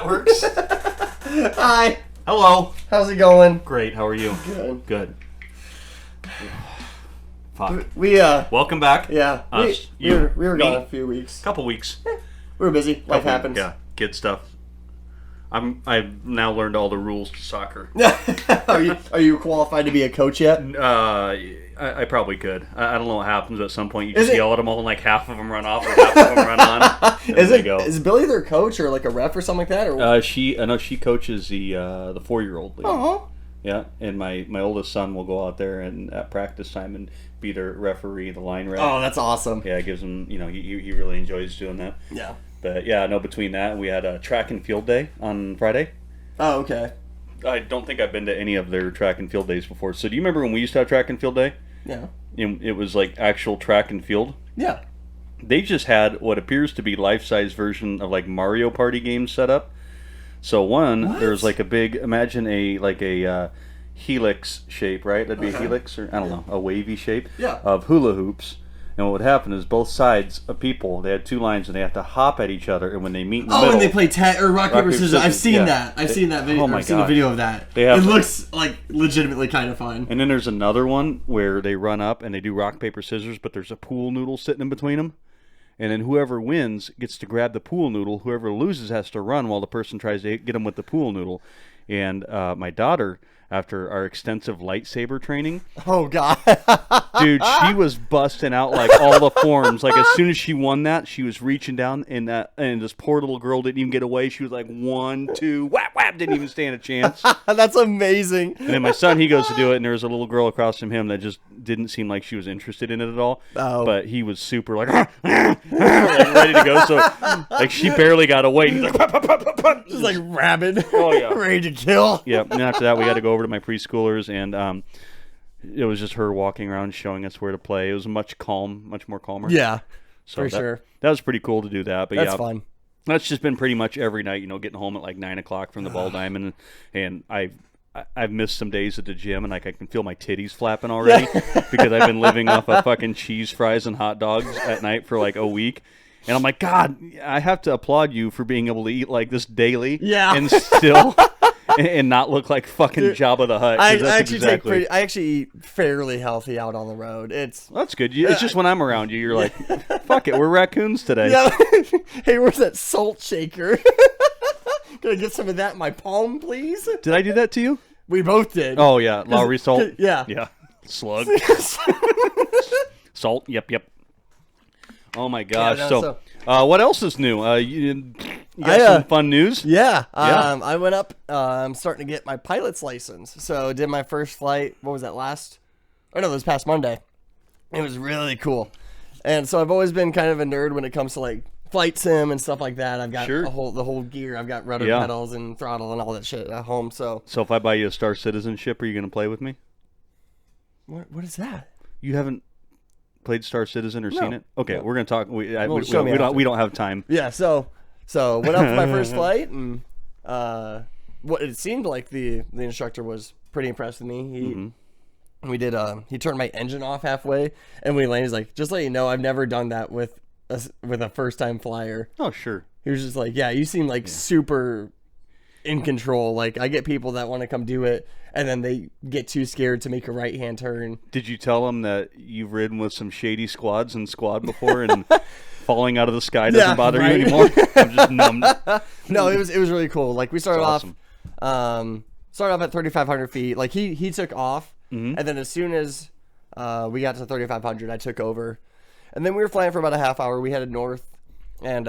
that works. Hi. Hello. How's it going? Great. How are you? Good. Good. Fuck. Welcome back. Yeah. We were gone a few weeks. Couple weeks. We were busy. Life happens. Yeah. Kid stuff. I've now learned all the rules to soccer. Are you qualified to be a coach yet? I probably could. I don't know what happens, but at some point you just yell at them all and like half of them run off and half of them run on. Is Billy their coach or like a ref or something like that? Or I know she coaches the 4-year-old league. Oh. Yeah, and my oldest son will go out there and at practice time and be their referee, the line ref. Oh, that's awesome. Yeah, it gives him, he really enjoys doing that. Yeah. But yeah, no, between that, we had a track and field day on Friday. Oh, okay. I don't think I've been to any of their track and field days before. So do you remember when we used to have track and field day? Yeah. It was like actual track and field. Yeah. They just had what appears to be life-size version of like Mario Party games set up. So there's like a big, imagine a helix shape, right? That'd be a helix, or I don't know, a wavy shape of hula hoops. And what would happen is both sides of people, they had two lines and they have to hop at each other, and when they meet in the middle... and they play rock, paper, scissors. I've seen that. I've seen that video. Oh my I've seen a video of that. It looks like legitimately kind of fun. And then there's another one where they run up and they do rock, paper, scissors, but there's a pool noodle sitting in between them. And then whoever wins gets to grab the pool noodle. Whoever loses has to run while the person tries to get them with the pool noodle. And my daughter, after our extensive lightsaber training... Oh, God. Dude, she was busting out like all the forms. Like as soon as she won that, she was reaching down and this poor little girl didn't even get away. She was like 1, 2, whap, whap, didn't even stand a chance. That's amazing. And then my son, he goes to do it, and there was a little girl across from him that just didn't seem like she was interested in it at all. Oh. But he was super like, like ready to go. So like she barely got away. He's like, just like rabid. Oh yeah, ready to kill. Yeah. And after that, we had to go over to my preschoolers, and it was just her walking around showing us where to play. It was much more calmer. Yeah, so sure. That was pretty cool to do that. But that's fun. That's just been pretty much every night, getting home at like 9 o'clock from the ball diamond, and I've missed some days at the gym, and like I can feel my titties flapping already because I've been living off of fucking cheese fries and hot dogs at night for like a week. And I'm like, God, I have to applaud you for being able to eat like this daily, and still and not look like fucking Jabba the Hutt. I actually eat fairly healthy out on the road. That's good. It's just when I'm around you, you're like, fuck it, we're raccoons today. Yeah. Hey, where's that salt shaker? Can I get some of that in my palm, please? Did I do that to you? We both did. Oh yeah, Lowry salt. Yeah. Slug. Salt. Yep. Oh my gosh. So what else is new? You got some fun news? Yeah. I went up. I'm starting to get my pilot's license. So did my first flight. What was that it was past Monday. It was really cool. And so I've always been kind of a nerd when it comes to like flight sim and stuff like that. I've got the whole gear. I've got rudder pedals and throttle and all that shit at home. So if I buy you a Star Citizenship, are you going to play with me? What is that? You haven't played Star Citizen or seen it? Okay, we're going to talk. We don't have time. Yeah, so went up for my first flight, and what it seemed like the instructor was pretty impressed with me. He turned my engine off halfway, and when he landed, he's like, just let you know, I've never done that with a first time flyer. Oh, sure. He was just like, yeah, you seem like super in control. Like, I get people that want to come do it, and then they get too scared to make a right hand turn. Did you tell them that you've ridden with some shady squads and squad before, and falling out of the sky doesn't bother you anymore? I'm just numbed. No, it was really cool. Like, we started off at 3,500 feet. Like, he took off, and then as soon as we got to 3,500, I took over. And then we were flying for about a half hour. We headed north, and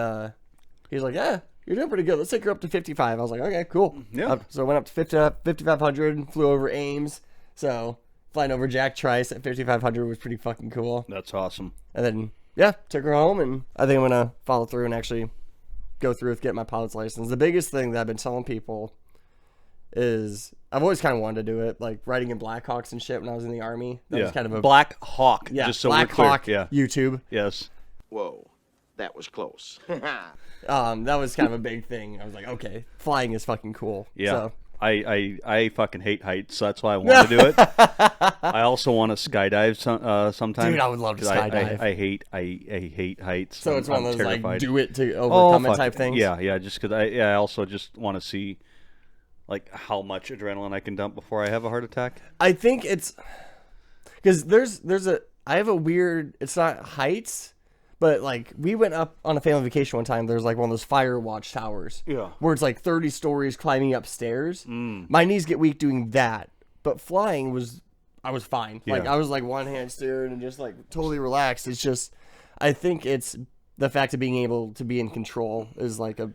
he was like, yeah, you're doing pretty good. Let's take her up to 55. I was like, okay, cool. Yeah. So I went up to 5,500, flew over Ames. So flying over Jack Trice at 5,500 was pretty fucking cool. That's awesome. And then, took her home, and I think I'm going to follow through and actually go through with getting my pilot's license. The biggest thing that I've been telling people is I've always kind of wanted to do it, like riding in Blackhawks and shit when I was in the Army. That was kind of a Black Hawk. Yeah, just so Black we're clear. Hawk YouTube. Yes. Whoa, that was close. That was kind of a big thing. I was like, okay, flying is fucking cool. Yeah. So I fucking hate heights, so that's why I want to do it. I also want to skydive sometime. Dude, I would love to 'cause skydive. I hate heights. So it's one I'm of those like terrified. do it to overcome it fuck type things. Yeah. Just because I also just want to see like how much adrenaline I can dump before I have a heart attack. I think it's because I have a weird. It's not heights, but like we went up on a family vacation one time. There's like one of those fire watch towers. Yeah. Where it's like 30 stories climbing upstairs. My knees get weak doing that, but flying I was fine. Like Yeah. I was like one hand steering and just like totally relaxed. It's just I think it's the fact of being able to be in control is like a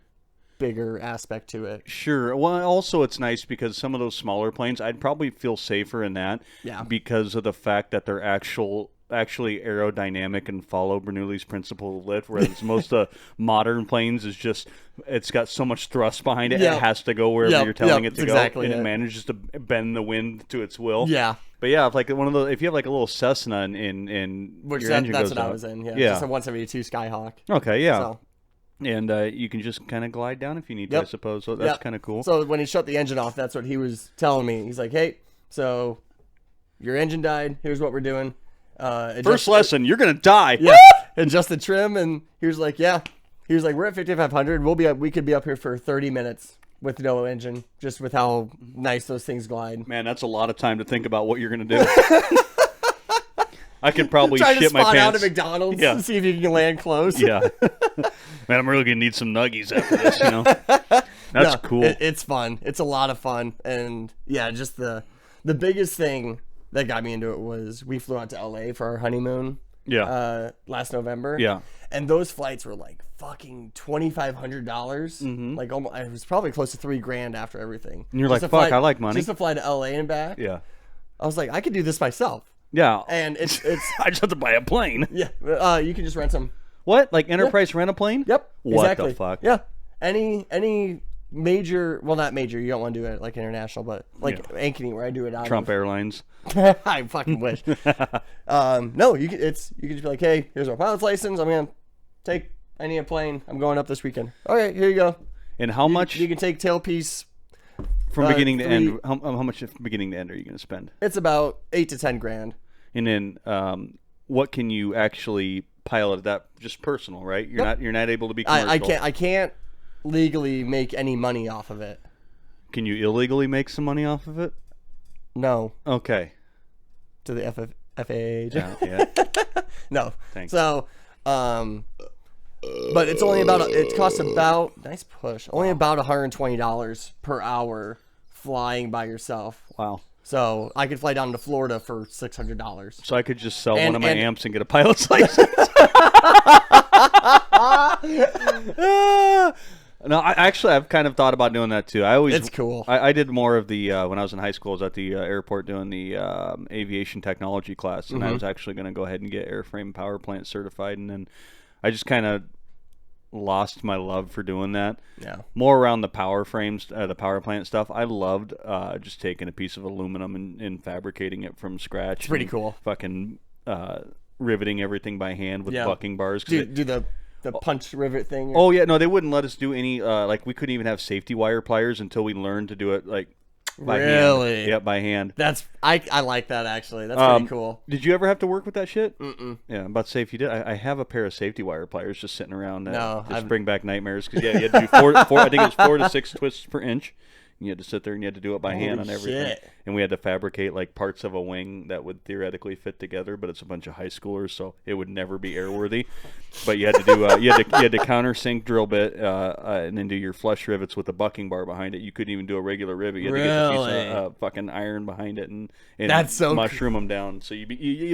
bigger aspect to it. Sure. Well, also it's nice because some of those smaller planes, I'd probably feel safer in that. Yeah. Because of the fact that they're actually aerodynamic and follow Bernoulli's principle of lift, whereas most modern planes is just it's got so much thrust behind it, Yep. it has to go wherever Yep, you're telling yep, it to go, exactly and it. it manages to bend the wind to its will. Yeah. But yeah, if like one of those, if you have like a little Cessna in Which your engine that's goes what I up. was in. Yeah. Yeah. Just a 172 Skyhawk. Okay. Yeah. So. And you can just kind of glide down if you need to, Yep. I suppose. So that's Yep. kind of cool. So when he shut the engine off, that's what he was telling me. He's like, "Hey, so your engine died. Here's what we're doing. First lesson, you're gonna die. Yeah, adjust the trim." And he was like, "Yeah." He was like, "We're at 5,500. We could be up here for 30 minutes with no engine, just with how nice those things glide." Man, that's a lot of time to think about what you're gonna do. I could probably Trying to shit my spot out pants. at McDonald's Yeah. to see if you can land close. Yeah. Man, I'm really gonna need some nuggies after this. That's No, cool. It's fun. It's a lot of fun, and yeah, just the biggest thing that got me into it was we flew out to LA for our honeymoon. Yeah. Last November. Yeah. And those flights were like fucking $2,500. Like almost, it was probably close to $3,000 after everything. And you're Just like, to fuck, fly- I like money. Just to fly to LA and back. Yeah. I was like, I could do this myself. Yeah. And it's I just have to buy a plane. yeah. You can just rent them. What? Like Enterprise rent a plane? Yep. What exactly. the fuck? Yeah. Any major, well, not major. You don't want to do it like international, but like Ankeny, where I do it out Trump of. Airlines. I fucking wish. No, you can just be like, hey, here's my pilot's license. I need a plane. I'm going up this weekend. All right, here you go. And how much You can take tailpiece. from beginning to end? three- How much from beginning to end are you gonna spend? It's about $8,000 to $10,000. And then, what can you actually pilot? That just personal, right? You're not able to be commercial. I can't legally make any money off of it. Can you illegally make some money off of it? No, Okay. to the FAA. Yeah. No. Thanks. So, but it's only it costs about, nice push, only about $120 per hour flying by yourself. Wow. So I could fly down to Florida for $600. So I could just sell And- one of my and- amps and get a pilot's license. No, I've kind of thought about doing that too. It's cool. I did more of the when I was in high school. I was at the airport doing the aviation technology class, and I was actually going to go ahead and get airframe power plant certified, and then I just kind of lost my love for doing that. Yeah. More around the power frames, the power plant stuff. I loved just taking a piece of aluminum and fabricating it from scratch. It's pretty cool. Fucking riveting everything by hand with Yeah. bucking bars. 'Cause Do the punch rivet thing. oh yeah, no, they wouldn't let us do any. Like we couldn't even have safety wire pliers until we learned to do it like by Really? hand. Yeah, by hand. That's I like that actually. That's pretty cool. Did you ever have to work with that shit? Mm-mm. Yeah, I'm about to say if you did, I have a pair of safety wire pliers just sitting around. That No, just I've- bring back nightmares. Because yeah, you had to do four. I think it was 4 to 6 twists per inch. And you had to sit there and you had to do it by hand on Holy everything. shit. And we had to fabricate like parts of a wing that would theoretically fit together, but it's a bunch of high schoolers, so it would never be airworthy. But you had to do you had to countersink drill bit and then do your flush rivets with a bucking bar behind it. You couldn't even do a regular rivet. You had to get the piece Really? of fucking iron behind it and That's so mushroom them down. So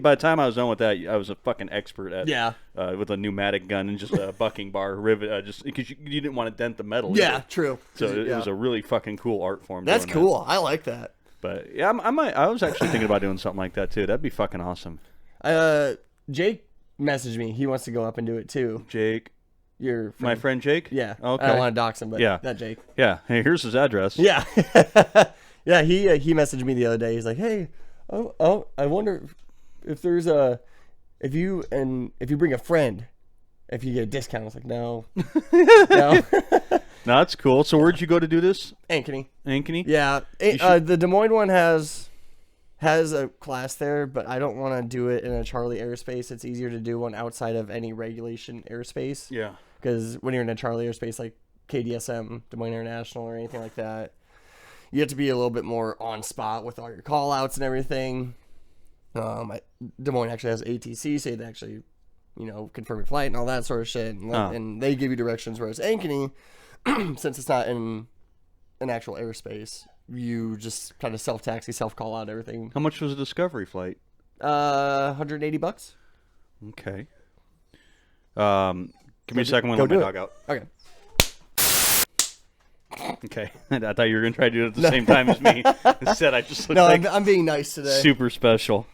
by the time I was done with that, I was a fucking expert at Yeah. with a pneumatic gun and just a bucking bar rivet, just because you didn't want to dent the metal. Yeah, either. true. So it Yeah. was a really fucking cool art form. That's doing cool. I like that. that. But yeah, I was actually thinking about doing something like that too. That'd be fucking awesome. Jake messaged me. He wants to go up and do it too. Jake, Your my friend Jake. Yeah. Okay. I don't want to dox him, but Yeah. that Jake. Yeah. Hey, here's his address. Yeah. Yeah. He messaged me the other day. He's like, hey, I wonder if there's if you bring a friend, if you get a discount. I was like, no. No. No, that's cool. So where'd you go to do this? Ankeny. Ankeny? Yeah. The Des Moines one has a class there, but I don't want to do it in a Charlie airspace. It's easier to do one outside of any regulation airspace. Yeah. Because when you're in a Charlie airspace like KDSM, Des Moines International, or anything like that, you have to be a little bit more on spot with all your call outs and everything. Des Moines actually has ATC, so they actually, confirm your flight and all that sort of shit. And they give you directions, whereas Ankeny, since it's not in an actual airspace, you just kind of self-taxi, self-call out everything. How much was a Discovery flight? $180. Okay. Give me a second when I let my dog out. Okay. Okay. I thought you were going to try to do it at the same time as me. Instead, I just looked I'm being nice today. Super special.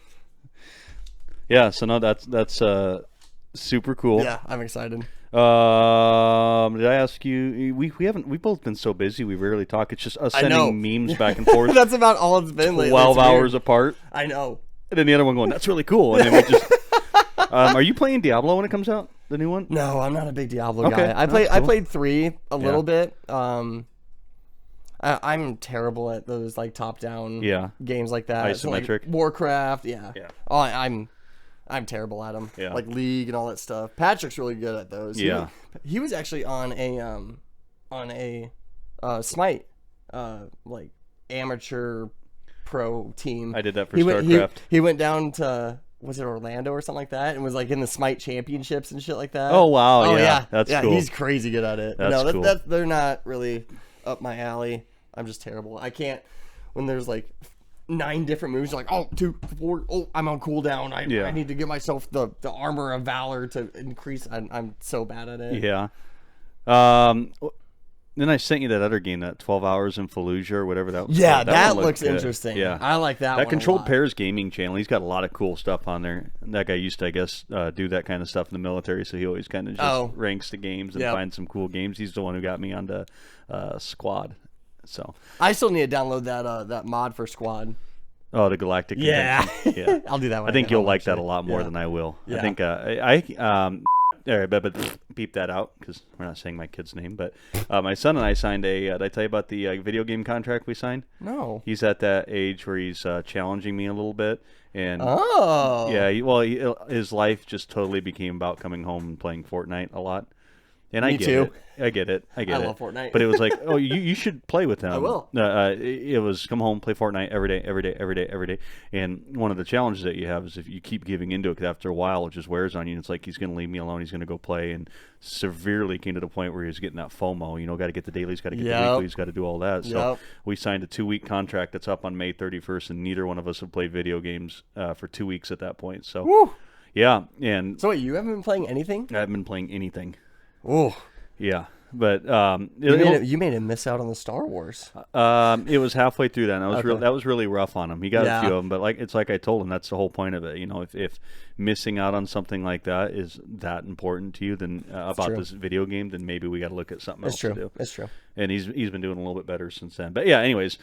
Yeah, so no, that's super cool. Yeah, I'm excited. Did I ask you? We've both been so busy. We rarely talk. It's just us sending memes back and forth. That's about all it's been lately. 12 hours apart. I know. And then the other one going, "That's really cool." And then we just. Are you playing Diablo when it comes out? The new one? No, I'm not a big Diablo guy. I played 3 a little bit. I'm terrible at those like top-down games like that. Isometric. So, like, Warcraft, yeah. Oh, I'm terrible at them. Yeah. Like League and all that stuff. Patrick's really good at those. Yeah. He was actually on a Smite like amateur pro team. I did that for StarCraft. He went down to, was it Orlando or something like that, and was like in the Smite championships and shit like that. Oh wow! Oh yeah. That's cool. He's crazy good at it. That's cool. They're not really up my alley. I'm just terrible. I can't, when there's like 9 different moves, you're like, oh, 2, 4, oh, I'm on cooldown. I need to give myself the armor of valor to increase. I'm so bad at it. Yeah. Then I sent you that other game, that 12 Hours in Fallujah or whatever that was. Yeah, that looks interesting. Yeah. I like that one. That Controlled Pairs gaming channel, he's got a lot of cool stuff on there. That guy used to, I guess, do that kind of stuff in the military, so he always kind of just ranks the games and finds some cool games. He's the one who got me onto Squad. So I still need to download that mod for Squad. Oh, the Galactic Convention. Yeah. I'll do that one. I think you'll like that a lot more than I will. Yeah. I think but beep that out because we're not saying my kid's name. But my son and I signed did I tell you about the video game contract we signed? No. He's at that age where he's challenging me a little bit. And his life just totally became about coming home and playing Fortnite a lot. And I get it. I get it. I love Fortnite. But it was like, oh, you should play with them. I will. It was come home, play Fortnite every day. And one of the challenges that you have is if you keep giving into it, 'cause after a while it just wears on you. And it's like he's going to leave me alone. He's going to go play. And severely came to the point where he was getting that FOMO. Got to get the dailies, got to get the weeklies, got to do all that. So we signed a 2-week contract that's up on May 31st, and neither one of us have played video games for 2 weeks at that point. So, yeah. And so wait, you haven't been playing anything? I haven't been playing anything. Oh, yeah, but you made him miss out on the Star Wars. It was halfway through that. And that was really rough on him. He got a few of them, but it's like I told him, that's the whole point of it. If missing out on something like that is that important to you, then about this video game, then maybe we got to look at something else to do. That's true. And he's been doing a little bit better since then. But yeah, anyways,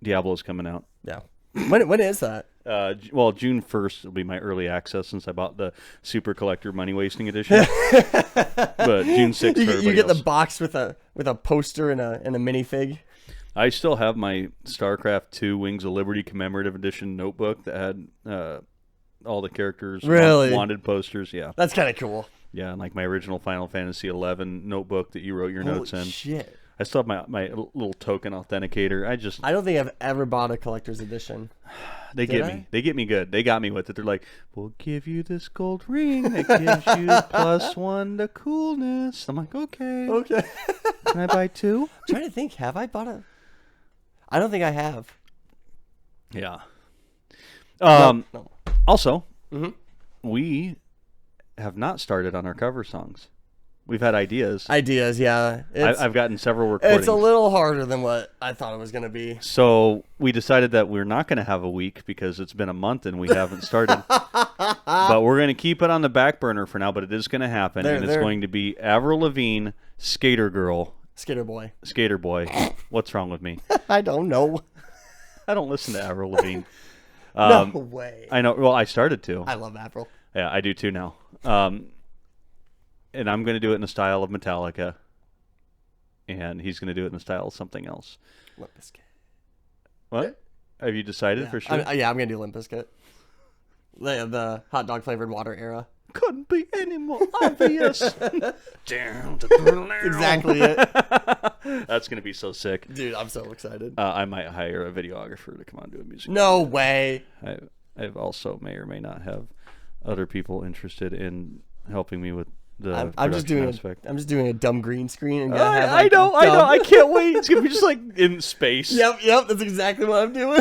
Diablo's coming out. Yeah. When is that? June 1st will be my early access since I bought the Super Collector Money Wasting Edition. But June 6th, you get the box with a poster and a minifig. I still have my StarCraft 2 Wings of Liberty Commemorative Edition notebook that had all the characters, wanted posters. Yeah, that's kind of cool. Yeah, and like my original Final Fantasy 11 notebook that you wrote your notes in. Shit. I still have my little token authenticator. I don't think I've ever bought a collector's edition. They get me. They get me good. They got me with it. They're like, we'll give you this gold ring that gives you +1 to coolness. I'm like, okay. Okay. Can I buy 2? I'm trying to think. Have I bought a? I don't think I have. Yeah. No. Also, we have not started on our cover songs. We've had ideas. Yeah. I've gotten several recordings. It's a little harder than what I thought it was going to be. So we decided that we're not going to have a week because it's been a month and we haven't started. But we're going to keep it on the back burner for now, but it is going to happen. It's going to be Avril Lavigne, Skater Girl. Skater Boy. Skater Boy. What's wrong with me? I don't know. I don't listen to Avril Lavigne. No way. I know. Well, I started to. I love Avril. Yeah, I do too now. and I'm going to do it in the style of Metallica, and he's going to do it in the style of something else. Limp Bizkit. What? Have you decided Yeah. for sure? I'm going to do Limp Bizkit. The hot dog flavored water era. Couldn't be any more obvious. Exactly it. That's going to be so sick. Dude, I'm so excited. I might hire a videographer to come on and do a music No video. way. I've also may or may not have other people interested in helping me with the I'm just doing aspect. I'm just doing a dumb green screen and I know. I can't wait. It's gonna be just like in space. Yep. That's exactly what I'm doing.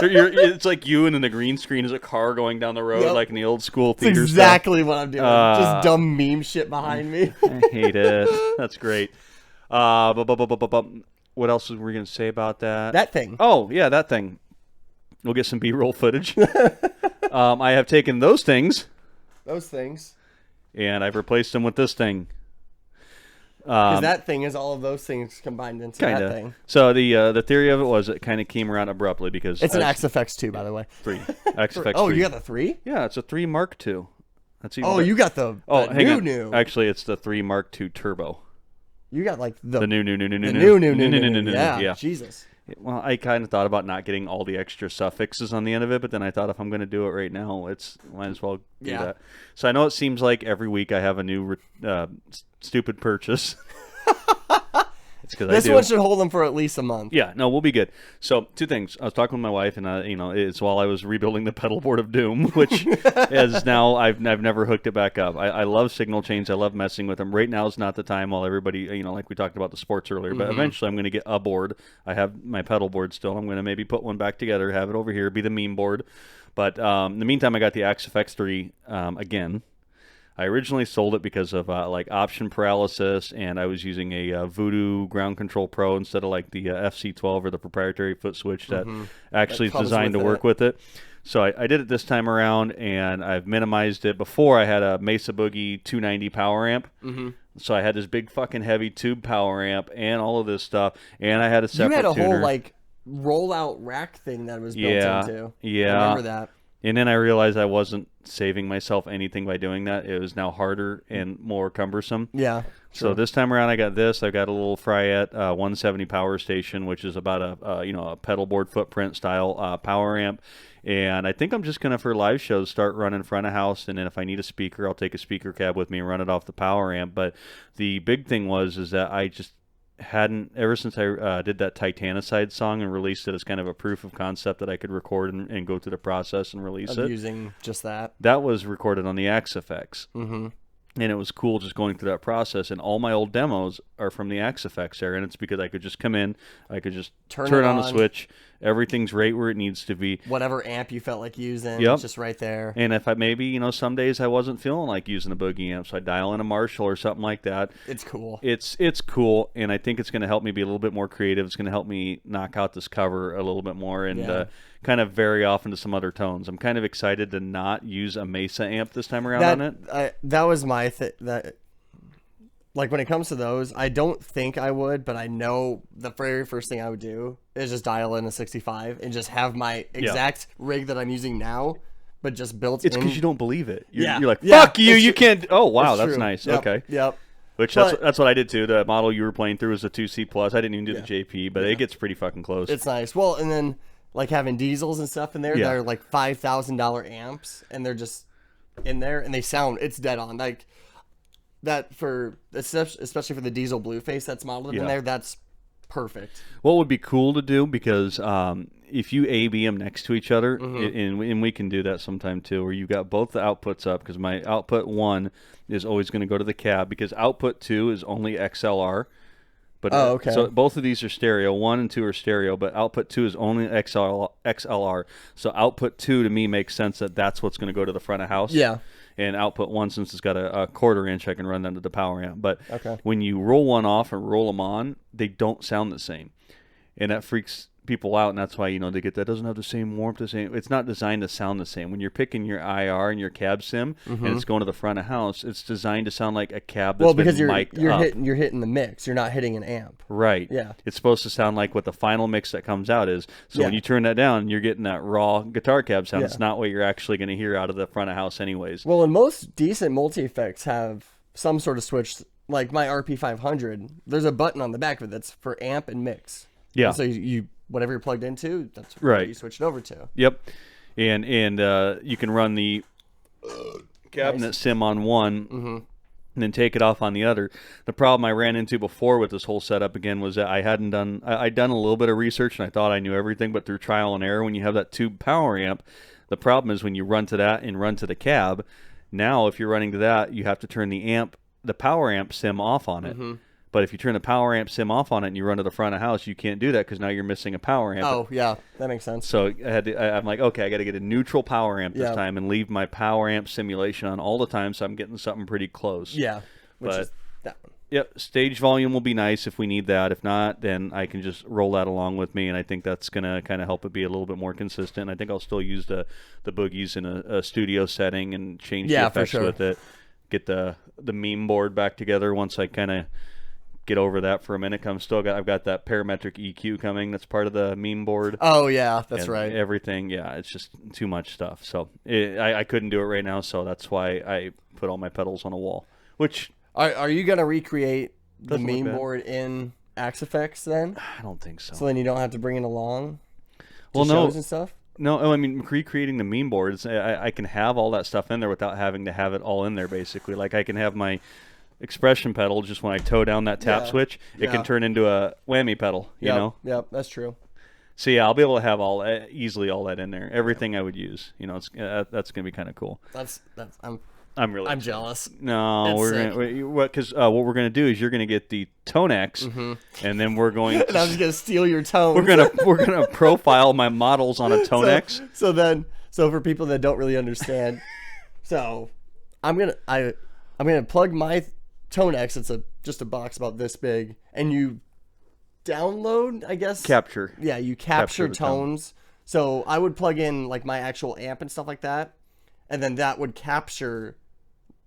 It's like you, and then the green screen is a car going down the road, Yep. like in the old school That's theater exactly what I'm doing. Uh, Just dumb meme shit behind me. stuff. I hate it. That's great. What else were we gonna say about that? That thing. Oh yeah, that thing. We'll get some B-roll footage. I have taken those things Those things. and I've replaced them with this thing. Because that thing is all of those things combined into Kinda. that thing. So the theory of it was it kind of came around abruptly because It's an XFX 2, by the way. 3 XFX. Oh, 3. you got the 3? Yeah, it's a 3 Mark II. That's even Oh, better. you got the hang on. new. Actually, it's the 3 Mark II Turbo. You got like The new. Yeah, Jesus. Well, I kind of thought about not getting all the extra suffixes on the end of it, but then I thought if I'm going to do it right now, might as well do Yeah. that. So I know it seems like every week I have a new stupid purchase. It's because I This do. one should hold them for at least a month. Yeah, no, we'll be good. So, 2 things. I was talking with my wife, and it's while I was rebuilding the pedal board of doom, which is now I've never hooked it back up. I love signal chains. I love messing with them. Right now is not the time while everybody, like we talked about the sports earlier. But eventually, I'm going to get a board. I have my pedal board still. I'm going to maybe put one back together, have it over here, be the meme board. But in the meantime, I got the XFX3 again. I originally sold it because of like option paralysis, and I was using a Voodoo Ground Control Pro instead of like the FC12 or the proprietary foot switch that actually is comes designed to with work it. with it. So I did it this time around, and I've minimized it. Before I had a Mesa Boogie 290 power amp, so I had this big fucking heavy tube power amp and all of this stuff, and I had a separate You had a tuner. whole like rollout rack thing that was built into. Yeah. I remember that. And then I realized I wasn't saving myself anything by doing that. It was now harder and more cumbersome. Yeah. So this time around, I got this. I've got a little Fryette 170 power station, which is about a pedal board footprint style power amp. And I think I'm just gonna for live shows start running front of house, and then if I need a speaker, I'll take a speaker cab with me and run it off the power amp. But the big thing is that I just hadn't ever since I did that Titanicide song and released it as kind of a proof of concept that I could record and go through the process and release it. Using just that. That was recorded on the XFX. Mm-hmm. And it was cool just going through that process. And all my old demos are from the XFX era. And it's because I could just come in, I could just Turn turn it on the on. switch. Everything's right where it needs to be. Whatever amp you felt like using, Yep. it's just right there. And if I maybe, some days I wasn't feeling like using a boogie amp, so I dial in a Marshall or something like that. It's cool. It's cool, and I think it's going to help me be a little bit more creative. It's going to help me knock out this cover a little bit more and Yeah. kind of vary off into some other tones. I'm kind of excited to not use a Mesa amp this time around on it. That was my thing. Like when it comes to those, I don't think I would, but I know the very first thing I would do is just dial in a 65 and just have my exact rig that I'm using now, but just built It's in. because you don't believe it. You're, Yeah. you're like, Yeah, fuck you, it's you true. can't. Oh, wow, It's that's true. nice. Yep, Okay. Yep. Which But- that's what I did too. The model you were playing through was a 2C Plus. I didn't even do Yeah. the JP, but it gets pretty fucking close. It's nice. Well, and then like having diesels and stuff in there Yeah. that are like $5,000 amps, and they're just in there, and they sound it's dead on. Like that for especially for the diesel Blueface that's modeled in Yeah. there. That's perfect. What would be cool to do, because if you A/B them next to each other, Mm-hmm. and we can do that sometime too, where you got both the outputs up, because my output 1 is always going to go to the cab, because output 2 is only XLR. But Oh, okay. So both of these are stereo. 1 and 2 are stereo, but output 2 is only XLR. So output 2 to me makes sense that that's what's going to go to the front of house. Yeah. And output 1, since it's got a 1/4 inch, I can run that to the power amp. But Okay. when you roll one off and roll them on, they don't sound the same. And that freaks people out, and that's why, they get that doesn't have the same warmth, it's not designed to sound the same. When you're picking your IR and your cab sim, and it's going to the front of house, it's designed to sound like a cab that's Well, because been you're mic'd up. hitting the mix. You're not hitting an amp. Right. Yeah. It's supposed to sound like what the final mix that comes out is. So when Yeah. you turn that down, you're getting that raw guitar cab sound. Yeah. It's not what you're actually going to hear out of the front of house anyways. Well, and most decent multi effects have some sort of switch, like my RP500. There's a button on the back of it that's for amp and mix. Yeah. And so you whatever you're plugged into, that's what Right. you switch it over to. Yep. And you can run the cabinet sim on one and then take it off on the other. The problem I ran into before with this whole setup again was that I'd done a little bit of research and I thought I knew everything, but through trial and error, when you have that tube power amp, the problem is when you run to that and run to the cab, now if you're running to that, you have to turn the power amp sim off on it. But if you turn the power amp sim off on it and you run to the front of the house, you can't do that because now you're missing a power amp. Oh, yeah, that makes sense. So I'm like, okay, I got to get a neutral power amp this Yeah. time and leave my power amp simulation on all the time, so I'm getting something pretty close. Yeah, which But- is that one. Yep, stage volume will be nice if we need that. If not, then I can just roll that along with me, and I think that's going to kind of help it be a little bit more consistent. I think I'll still use the boogies in a studio setting and change the Yeah, for effects sure. with it. Get the meme board back together once I kind of get over that for a minute. I've got that parametric EQ coming. That's part of the meme board. Oh, yeah, that's And right. Everything, yeah, it's just too much stuff. So I couldn't do it right now, so that's why I put all my pedals on a wall. Which Are you going to recreate the Doesn't look meme bad. board in Axe Effects then? I don't think so. So then you don't have to bring it along to Well, no. shows and stuff? No, I mean recreating the meme boards. I can have all that stuff in there without having to have it all in there. Basically, like I can have my expression pedal just when I toe down that tap Yeah. switch, it Yeah. can turn into a whammy pedal. You know. Yep, that's true. So yeah, I'll be able to have easily all that in there. Everything I would use. You know, it's that's gonna be kind of cool. I'm really I'm jealous. No, That's we're sick. gonna because what we're gonna do is you're gonna get the Tonex, and then we're going And I'm just gonna steal your tone. we're gonna profile my models on a Tonex. So for people that don't really understand, so I'm gonna plug my Tonex. It's just a box about this big, and you download, I guess. Capture. Yeah, you capture the tone. tones. So I would plug in like my actual amp and stuff like that, and then that would capture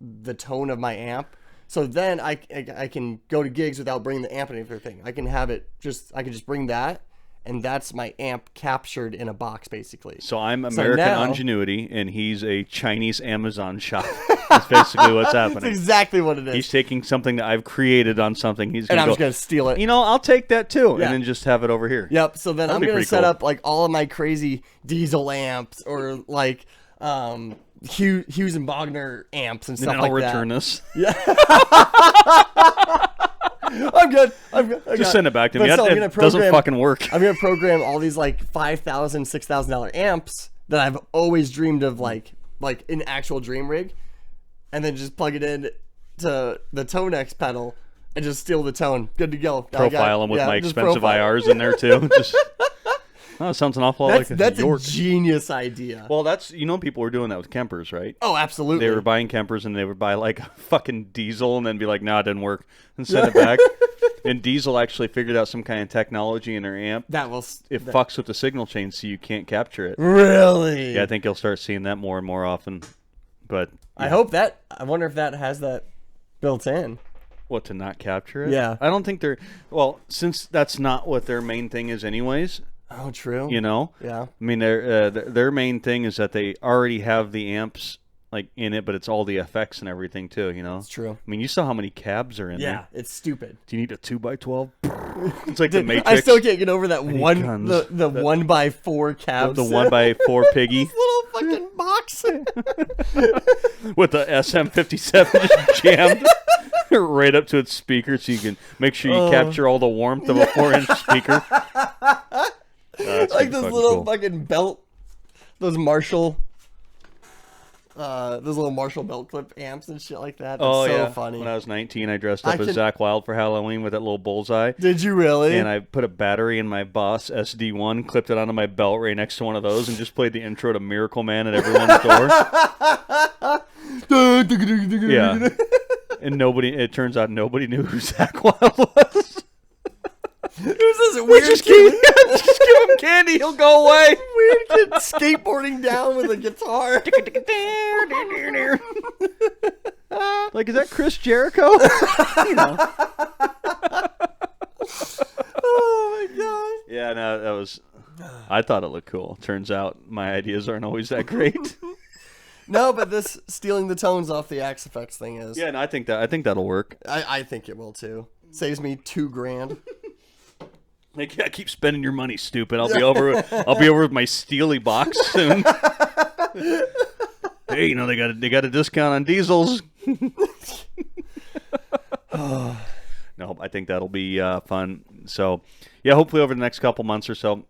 the tone of my amp. So then I can go to gigs without bringing the amp and everything. I can just bring that, and that's my amp captured in a box basically. So I'm American now- Ingenuity, and he's a Chinese Amazon shop. That's basically what's That's happening. exactly what it is. He's taking something that I've created on something. He's and gonna I'm go, just gonna steal it. you know, I'll take that too, Yeah. and then just have it over here. Yep. So then That'd I'm be gonna pretty set cool. up like all of my crazy diesel amps or like Hughes and Bogner amps and And stuff then like I'll return this. I'm good. Just send it back to me. But so I'm It gonna doesn't fucking work. I'm gonna program all these like $5,000, $6,000 amps that I've always dreamed of, like an actual dream rig, and then just plug it in to the Tonex pedal and just steal the tone. Good to go. Profile them with my just expensive profile. IRs in there too. Just, oh, it sounds an awful lot like That's a a York. genius idea. Well, people were doing that with Kempers, right? Oh, absolutely. They were buying Kempers and they would buy like a fucking diesel and then be like, "Nah, it didn't work," and send it back. And Diesel actually figured out some kind of technology in their amp. It fucks with the signal chain, so you can't capture it. Really? Yeah, I think you'll start seeing that more and more often. But I hope that. I wonder if that has that built in. what, to not capture it? Yeah. I don't think they're since that's not what their main thing is, anyways. Oh, true. You know. Yeah. I mean, their main thing is that they already have the amps like in it, but it's all the effects and everything too. You know. It's true. I mean, you saw how many cabs are in there. Yeah, it's stupid. Do you need a 2x12? It's like the Matrix. I still can't get over that he one comes. the 1x4 the cabs. 1x4 piggy little fucking box. with the SM57 just jammed right up to its speaker, so you can make sure you capture all the warmth of a 4-inch speaker. Like those little fucking belt, those Marshall belt clip amps and shit like that. That's so funny. When I was 19, I dressed up as Zach Wilde for Halloween with that little bullseye. Did you really? And I put a battery in my Boss SD1, clipped it onto my belt right next to one of those, and just played the intro to Miracle Man at everyone's door. Yeah. And it turns out nobody knew who Zach Wilde was. Who's this weird Just kid? give him candy, he'll go away. Weird kid skateboarding down with a guitar. Like, is that Chris Jericho? You know. Oh my god. Yeah, no, that was. I thought it looked cool. Turns out my ideas aren't always that great. No, but this stealing the tones off the Axe Effects thing is. Yeah, no, I think that'll work. I think it will too. Saves me $2,000. Like, yeah, keep spending your money, stupid. I'll be over. I'll be over with my Steely box soon. Hey, you know they got a discount on diesels. No, I think that'll be fun. So, yeah, hopefully over the next couple months or so,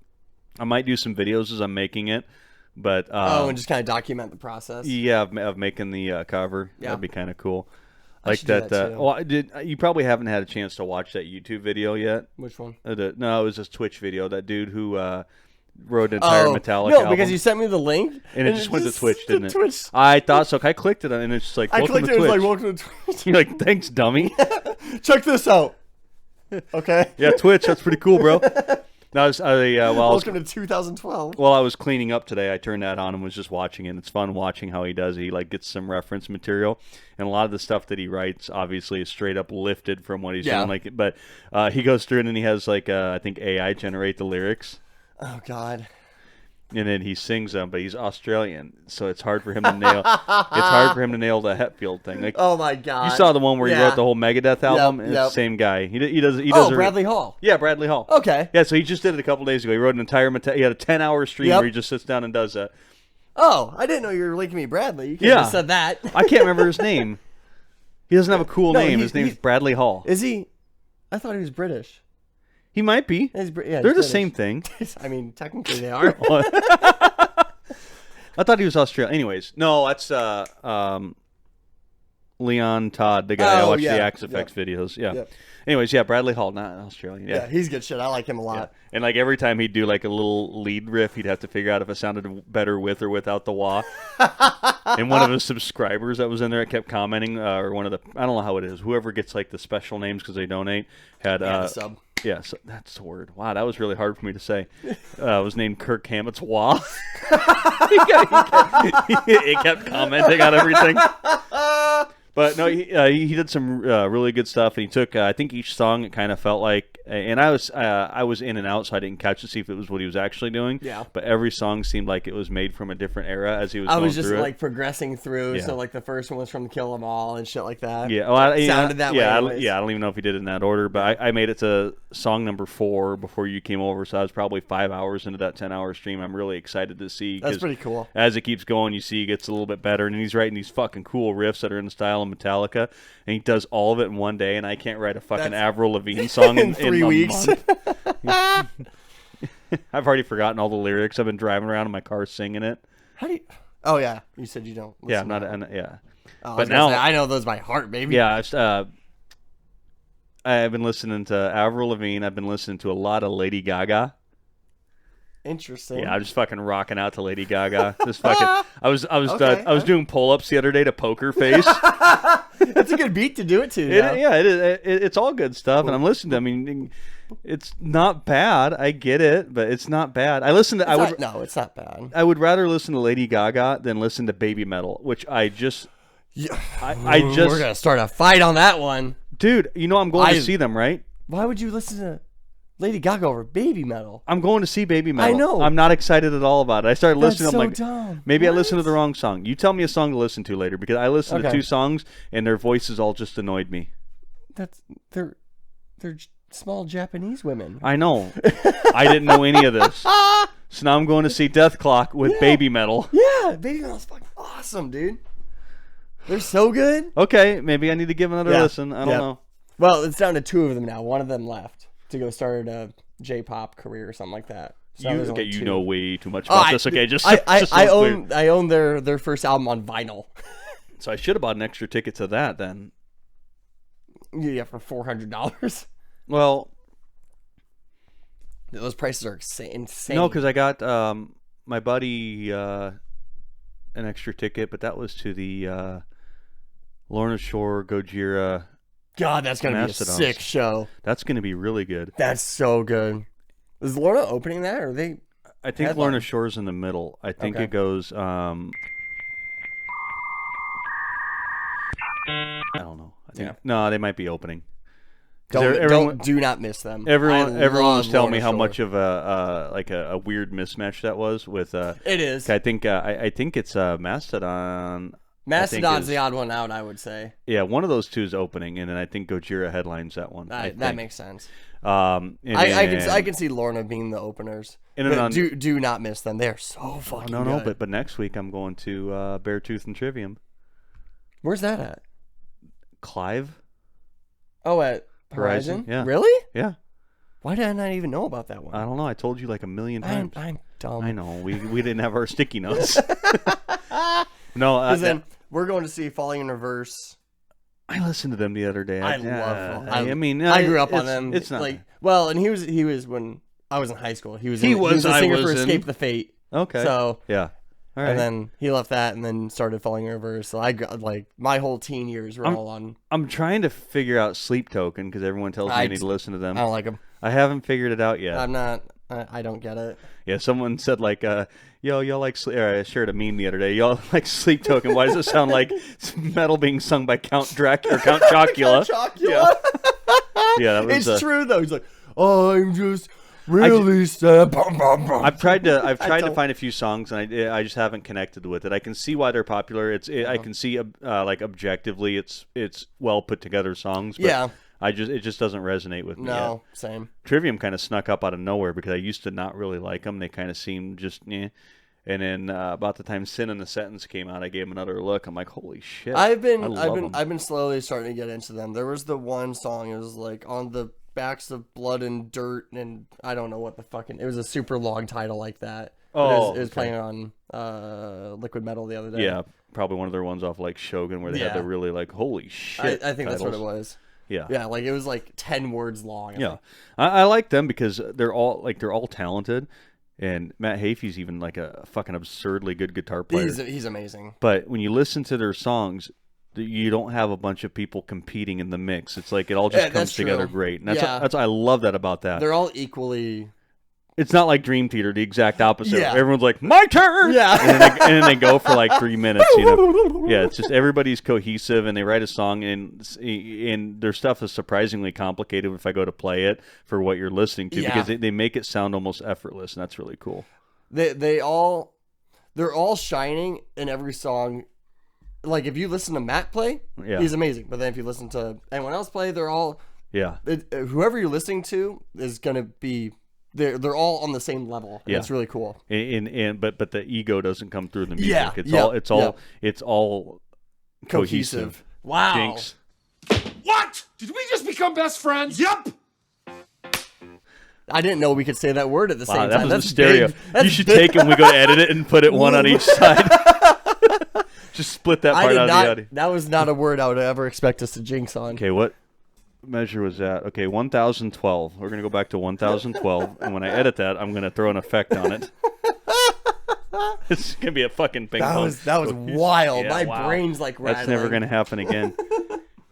I might do some videos as I'm making it. But and just kind of document the process. Yeah, of making the cover. Yeah. That'd be kind of cool. I Like should do that too. well, you probably haven't had a chance to watch that YouTube video yet. Which one? No, it was this Twitch video. That dude who wrote an entire Metallica no, album. because you sent me the link. And it just went to Twitch, didn't it? Twitch. I thought so. I clicked it, and it's just like, I welcome clicked to it. It was Twitch. like, welcome to Twitch. You're like, thanks, dummy. Check this out. Okay. Yeah, Twitch. That's pretty cool, bro. Now, Welcome to 2012. while I was cleaning up today, I turned that on and was just watching it. And it's fun watching how he does it. He like gets some reference material, and a lot of the stuff that he writes obviously is straight up lifted from what he's doing. Like, but he goes through it and he has like I think AI generate the lyrics. Oh God. And then he sings them, but he's Australian, so it's hard for him to nail. It's hard for him to nail the Hetfield thing. Like, Oh my God. you saw the one where he wrote the whole Megadeth album. It's yep. the same guy. He does. Bradley Hall. Yeah, Bradley Hall. Okay. Yeah, so he just did it a couple days ago. He wrote an entire. He had a 10-hour stream Yep. where he just sits down and does that. Oh, I didn't know you were linking me Bradley. You could have just said that. I can't remember his name. He doesn't have a cool name. His name's Bradley Hall. Is he? I thought he was British. He might be. He's They're the British. same thing. I mean, technically they are. I thought he was Australian. Anyways, no, that's Leon Todd, the guy I watched the Axe Effects videos. Yeah. Yep. Anyways, yeah, Bradley Hall, not Australian. Yeah, he's good shit. I like him a lot. And like every time he'd do like a little lead riff, he'd have to figure out if it sounded better with or without the wah. And one of his subscribers that was in there kept commenting, or one of the, I don't know how it is, whoever gets like the special names because they donate, had the sub. Yeah, so that's the word. Wow, that was really hard for me to say. It was named Kirk Hammett's Wah. He kept commenting on everything. But no, he did some really good stuff, and he took I think each song it kind of felt like, and I was in and out, so I didn't catch to see if it was what he was actually doing. Yeah. But every song seemed like it was made from a different era as he was. I going was just through like it. progressing through. Yeah. So like the first one was from Kill 'Em All and shit like that. Yeah, well, Sounded that way I anyways. don't even know if he did it in that order, but I made it to song number 4 before you came over, so I was probably 5 hours into that 10-hour stream. I'm really excited to see. That's 'cause pretty cool. As it keeps going, you see he gets a little bit better, and he's writing these fucking cool riffs that are in the style of Metallica, and he does all of it in one day, and I can't write a fucking Avril Lavigne song in 3 a weeks. month. I've already forgotten all the lyrics. I've been driving around in my car singing it. How do you? Oh yeah, you said you don't. Yeah, I'm listen not. to Yeah. Oh, I But was gonna now- say, I know those by heart, baby. Yeah, I've been listening to Avril Lavigne. I've been listening to a lot of Lady Gaga. Interesting. Yeah, I'm just fucking rocking out to Lady Gaga. Just fucking. I was Okay. doing pull-ups the other day to Poker Face. That's a good beat to do it to. now. It is. It's all good stuff, and I'm listening to. I mean, it's not bad. I get it, but it's not bad. I listen to. No, it's not bad. I would rather listen to Lady Gaga than listen to Baby Metal, which I just. Yeah. We're We're gonna start a fight on that one. Dude, you know I'm going to see them, right? Why would you listen to Lady Gaga over Baby Metal? I'm going to see Baby Metal. I know. I'm not excited at all about it. I started That's listening. so I'm like, dumb. maybe What? I listened to the wrong song. You tell me a song to listen to later because I listened to Okay. 2 songs and their voices all just annoyed me. They're small Japanese women. I know. I didn't know any of this. So now I'm going to see Death Clock with Baby Metal. Yeah, Baby Metal's fucking awesome, dude. They're so good. Okay, maybe I need to give another Yeah. listen. I don't Yeah. know. Well, it's down to 2 of them now. One of them left to go start a J-pop career or something like that. So there's only 2. know way too much about this. Okay, just so I it's clear. own their first album on vinyl. So I should have bought an extra ticket to that then. Yeah, for $400. Well, Those prices are insane. no, because I got my buddy an extra ticket, but that was to the Lorna Shore Gojira. God, that's gonna be a Mastodons. sick show. That's going to be really good. That's so good. Is Lorna opening that, or are they? I think Headline. Lorna Shore's in the middle. I think Okay. it goes. I don't know. I think, Yeah. No, they might be opening. Do not miss them. Everyone was telling me how Shore. much of a weird mismatch that was with. It is. I think it's Mastodon. Mastodon's the odd one out, I would say. Yeah, one of those two is opening, and then I think Gojira headlines that one. That makes sense. I can see Lorna being the openers. And But do not miss them. They're so fucking good. but next week I'm going to Beartooth and Trivium. Where's that at? Clive. Oh, at Horizon? Yeah. Really? Yeah. Why did I not even know about that one? I don't know. I told you like a million times. I'm dumb. I know. We didn't have our sticky notes. No. Then we're going to see Falling in Reverse. I listened to them the other day. I love them. I grew up on them. It's not like and he was when I was in high school. He was a I singer for was in- Escape the Fate. Okay. So yeah. All right. And then he left that and then started Falling in Reverse. So I got my whole teen years were all on. I'm trying to figure out Sleep Token because everyone tells me I need to listen to them. I don't like them. I haven't figured it out yet. I'm not. I don't get it. Yeah, someone said like, y'all like sleep. I shared a meme the other day. Y'all like Sleep Token. Why does it sound like metal being sung by Count Dracula or Count Chocula? Chocula. Yeah, that was. It's true though. He's like, I'm just really sad. I've tried to find a few songs and I just haven't connected with it. I can see why they're popular. I can see like objectively it's well put together songs. But yeah. It just doesn't resonate with me. No, yet. same. Trivium kind of snuck up out of nowhere because I used to not really like them. They kind of seemed just And then about the time Sin in the Sentence came out, I gave them another look. I'm like, holy shit! I've been slowly starting to get into them. There was the one song. It was like On the Backs of Blood and Dirt, and I don't know what the fucking. It was a super long title like that. Oh, it was playing on Liquid Metal the other day. Yeah, probably one of their ones off like Shogun where they had the really like holy shit. I think titles. that's what it was. Yeah. Yeah, like it was like 10 words long. I like them because they're all talented, and Matt Hafey's even like a fucking absurdly good guitar player. He's amazing. But when you listen to their songs, you don't have a bunch of people competing in the mix. It's like it all just comes together great. And that's I love that about that. They're all equally. It's not like Dream Theater, the exact opposite. Yeah. Everyone's like, my turn! Yeah. And then they go for like 3 minutes, you know? Yeah, it's just everybody's cohesive, and they write a song, and their stuff is surprisingly complicated if I go to play it for what you're listening to, because they make it sound almost effortless, and that's really cool. They're all shining in every song. Like, if you listen to Matt play, he's amazing. But then if you listen to anyone else play, they're all... Yeah. Whoever you're listening to is going to be... They're all on the same level. And it's really cool. But the ego doesn't come through the music. It's all cohesive. Wow. Jinx. What? Did we just become best friends? Yup. I didn't know we could say that word at the same time. That was That's a stereo. big. You should take it when we go to edit it and put it one on each side. Just split that part out of the audio. That was not a word I would ever expect us to jinx on. Okay, what measure was that? Okay, 1012. We're going to go back to 1012, and when I edit that, I'm going to throw an effect on it. It's going to be a fucking ping pong. That was wild. Yeah, My brain's like rattling. That's never going to happen again.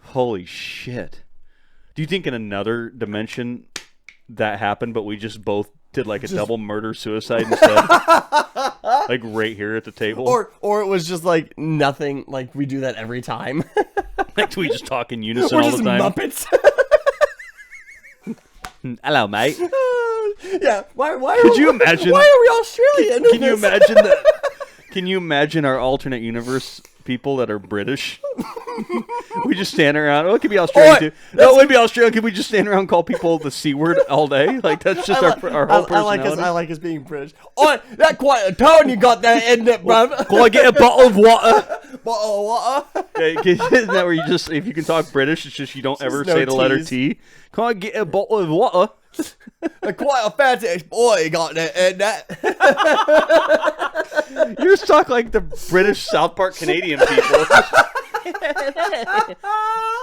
Holy shit. Do you think in another dimension that happened, but we just both did like a double murder-suicide instead? Like right here at the table? Or it was just like nothing, like we do that every time. Like we just talk in unison all the time? Muppets. Hello, mate. Yeah. Why Could you imagine? Why are we Australian? Can you imagine that? Can you imagine our alternate universe people that are British? We just stand around. Oh, it could be Australian too. No, it would be Australian. Could we just stand around and call people the C word all day? Like that's just our whole personality. I like us being British. Oh, that's quite a tone you got there, isn't it, bruv? Can I get a bottle of water? Bottle of water? Isn't that where you just, if you can talk British, it's just you don't ever say the letter T. Can I get a bottle of water? Quite a fancy boy you got there, isn't that? You just talk like the British South Park Canadian people.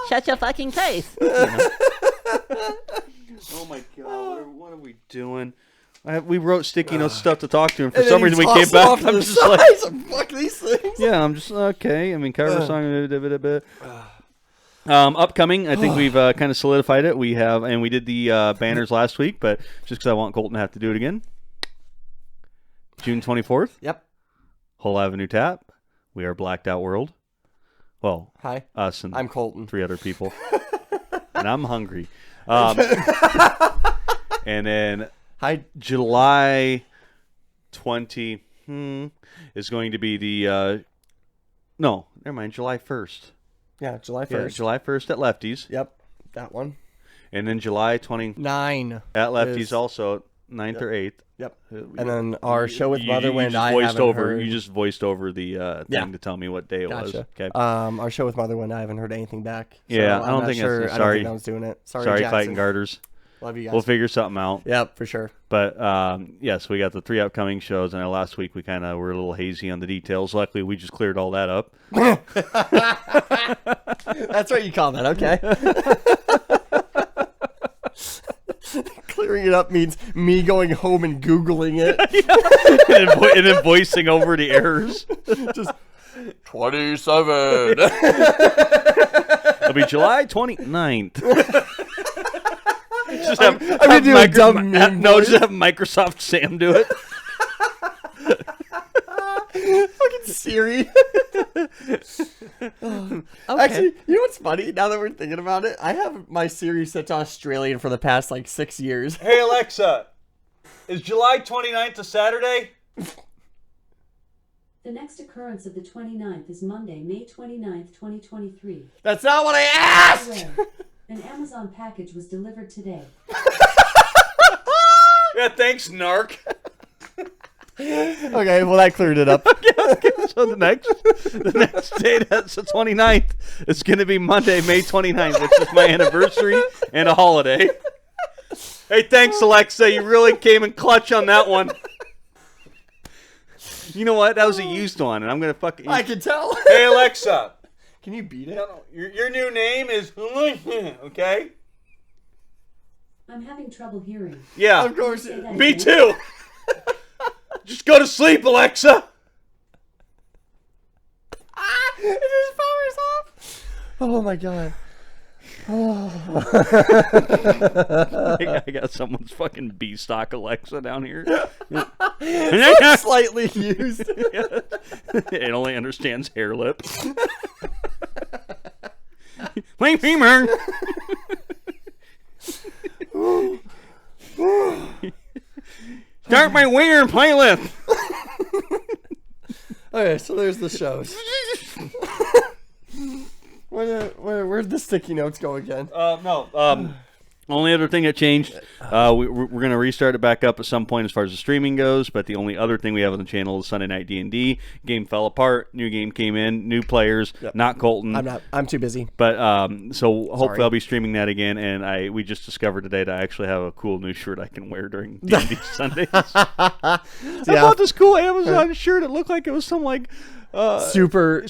Shut your fucking face. Oh my god, what are we doing? We wrote sticky note stuff to talk to him. For some reason, we came back. I'm just like, fuck these things. Yeah, I'm just okay. I mean, cover song. Upcoming, I think we've kind of solidified it. We have, and we did the banners last week, but just because I want Colton to have to do it again. June 24th. Yep. Whole Avenue Tap. We are Blacked Out World. Well, hi, us and I'm Colton. 3 other people. and I'm hungry. And then July 20 is going to be the no, never mind. July 1st. Yeah, July 1st. Yeah, July 1st at Lefties. Yep, that one. And then July 29 at Lefties also 9th or 8th. Yep. And then our show with Motherwind, I voiced haven't over. heard. You just voiced over the thing to tell me what day it was. Okay. Our show with Motherwind, I haven't heard anything back. So Yeah, I don't I'm think not sure. that's I sorry. don't think I was doing it. Sorry, Sorry, Jackson. Fighting Garters. Love you guys. We'll figure something out. Yep, for sure. But yes, we got the 3 upcoming shows, and last week we kind of were a little hazy on the details. Luckily, we just cleared all that up. That's right, you call that. Okay. Clearing it up means me going home and Googling it. and then voicing over the errors. Just 27. It'll be July 29th. Just I'm gonna do a dumb meme voice. just have Microsoft Sam do it. Fucking Siri. Actually, you know what's funny? Now that we're thinking about it, I have my Siri set to Australian for the past 6 years. Hey Alexa, is July 29th a Saturday? The next occurrence of the 29th is Monday, May 29th, 2023. That's not what I asked! Beware, an Amazon package was delivered today. Yeah, thanks, Narc. Okay, well that cleared it up. So the next day, that's the 29th. It's going to be Monday, May 29th, which is my anniversary and a holiday. Hey, thanks, Alexa. You really came in clutch on that one. You know what? That was a used one, and I'm going to fucking... I can tell. Hey, Alexa. Can you beat it? No, your new name is... Okay? I'm having trouble hearing. Yeah. Of course. Say that Me again. too. Just go to sleep, Alexa. It just powers off. Oh my god. I got someone's fucking B-stock Alexa down here. Slightly used. It only understands hair lip. Play femur. Start my winger playlist. Okay, so there's the shows. Where'd the sticky notes go again? No. Only other thing that changed, we're going to restart it back up at some point as far as the streaming goes, but the only other thing we have on the channel is Sunday Night D&D. Game fell apart, new game came in, new players, not Colton. I'm too busy. But so hopefully I'll be streaming that again, and we just discovered today that I actually have a cool new shirt I can wear during D&D Sundays. I bought this cool Amazon shirt. It looked like it was some super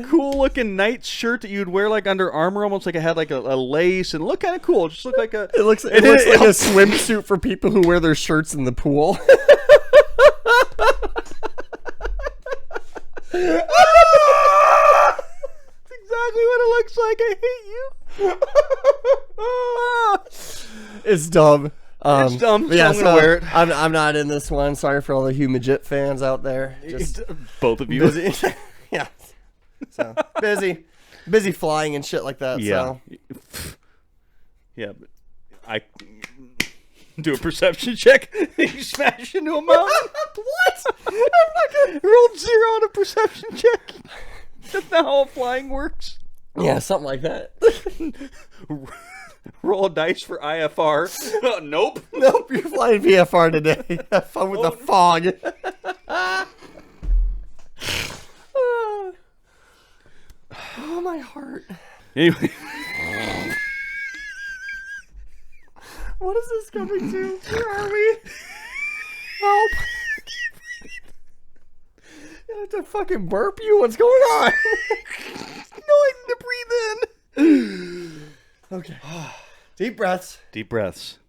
cool looking knight shirt that you'd wear under Armor, almost like it had a lace and looked kind of cool. It just looked like a It looks like a swimsuit for people who wear their shirts in the pool. That's exactly what it looks like. I hate you. It's dumb. It's dumb. Yeah, I'm gonna wear it. I'm not in this one. Sorry for all the Hugh Majit fans out there. Just Both of you. busy. Yeah. So busy flying and shit like that. Yeah. So. Yeah. But I do a perception check. You smash into a mountain. What? Rolled 0 on a perception check. That's not how flying works. Yeah, something like that. Roll a dice for IFR. Nope. Nope, you're flying VFR today. Have fun with the fog. Oh, my heart. Anyway. What is this coming to? Where are we? Help. I have to fucking burp you? What's going on? No, I need to breathe in. Okay. Deep breaths. Deep breaths.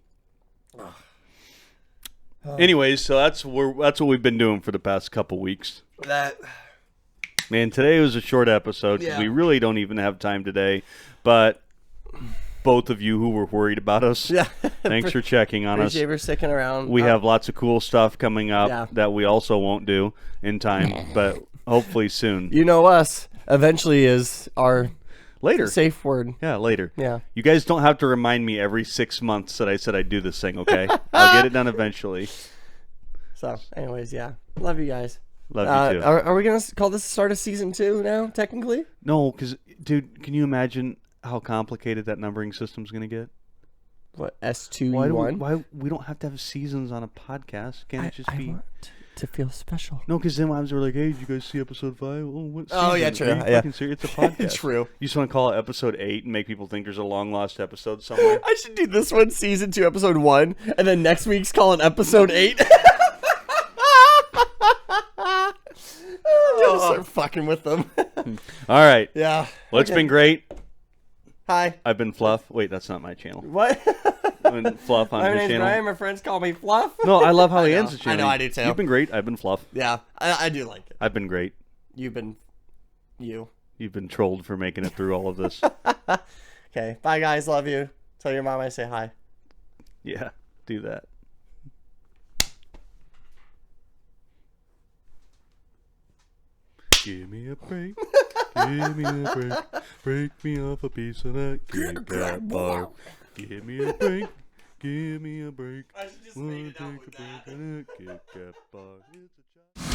Anyways, so that's what we've been doing for the past couple weeks. Man, today was a short episode because we really don't even have time today. But both of you who were worried about us, thanks for checking on us. Appreciate you for sticking around. We have lots of cool stuff coming up that we also won't do in time, but hopefully soon. You know us. Eventually is our Later. It's a safe word. Yeah, later. Yeah. You guys don't have to remind me every 6 months that I said I'd do this thing, okay? I'll get it done eventually. So, anyways, yeah. Love you guys. Love you too. Are we going to call this the start of season 2 now, technically? No, because, dude, can you imagine how complicated that numbering system's going to get? What, S2E1? Why we don't have to have seasons on a podcast? Can't it just I be... want to feel special. No, because then wives were like, "Hey, did you guys see episode 5? Oh, what season? Oh, yeah, Are true. you Yeah. fucking serious? It's a podcast. True. You just want to call it episode 8 and make people think there's a long lost episode somewhere? I should do this one, season 2, episode 1, and then next week's call it episode 8. Just start fucking with them. All right. Yeah. Well, it's been great. Hi. I've been Fluff. Wait, that's not my channel. What? I've been Fluff on My his name's channel. Brian. My friends call me Fluff. No, I love how he know. ends the channel. I know, I do too. You've been great. I've been Fluff. Yeah, I do like it. I've been great. You've been... You. You've been trolled for making it through all of this. Okay. Bye, guys. Love you. Tell your mom I say hi. Yeah, do that. Give me a break. Give me a break. Break me off a piece of that Kit Kat bar. Give me a break. Give me a break. I should just Wanna fade it out take with a break that. on a Kit Kat bar. It's a